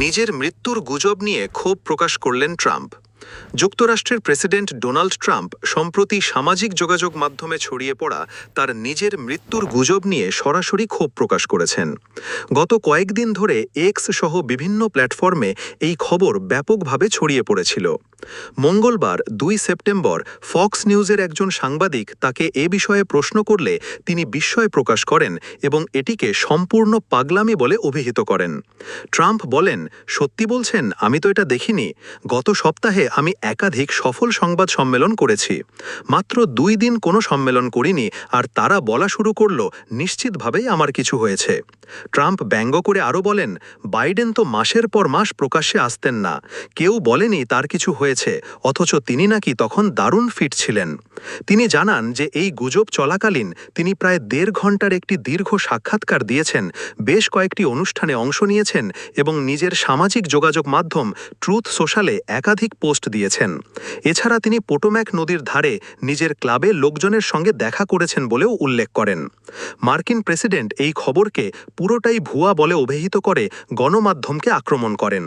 নিজের মৃত্যুর গুজব নিয়ে ক্ষোভ প্রকাশ করলেন ট্রাম্প। যুক্তরাষ্ট্রের প্রেসিডেন্ট ডোনাল্ড ট্রাম্প সম্প্রতি সামাজিক যোগাযোগ মাধ্যমে ছড়িয়ে পড়া তার নিজের মৃত্যুর গুজব নিয়ে সরাসরি ক্ষোভ প্রকাশ করেছেন। গত কয়েকদিন ধরে এক্স সহ বিভিন্ন প্ল্যাটফর্মে এই খবর ব্যাপকভাবে ছড়িয়ে পড়েছিল। মঙ্গলবার ২ সেপ্টেম্বর ফক্স নিউজের একজন সাংবাদিক তাকে এ বিষয়ে প্রশ্ন করলে তিনি বিস্ময় প্রকাশ করেন এবং এটিকে সম্পূর্ণ পাগলামি বলে অভিহিত করেন। ট্রাম্প বলেন, সত্যি বলছেন, আমি তো এটা দেখিনি। গত সপ্তাহে আমি একাধিক সফল সংবাদ সম্মেলন করেছি। মাত্র ২ দিন কোনো সম্মেলন করিনি, আর তারা বলা শুরু করল নিশ্চিতভাবেই আমার কিছু হয়েছে। ট্রাম্প ব্যঙ্গ করে আরও বলেন, বাইডেন তো মাসের পর মাস প্রকাশ্যে আসতেন না, কেউ বলেনি তার কিছু হয়েছে, অথচ তিনি নাকি তখন দারুণ ফিট ছিলেন। তিনি জানান যে এই গুজব চলাকালীন তিনি প্রায় ১.৫ ঘন্টার একটি দীর্ঘ সাক্ষাৎকার দিয়েছেন, বেশ কয়েকটি অনুষ্ঠানে অংশ নিয়েছেন এবং নিজের সামাজিক যোগাযোগ মাধ্যম ট্রুথ সোশ্যালে একাধিক পোস্ট দিয়েছেন। এছাড়া তিনি পোটোম্যাক নদীর ধারে নিজের ক্লাবে লোকজনের সঙ্গে দেখা করেছেন বলেও উল্লেখ করেন। মার্কিন প্রেসিডেন্ট এই খবরকে পুরোটাই ভুয়া বলে অভিহিত করে গণমাধ্যমকে আক্রমণ করেন।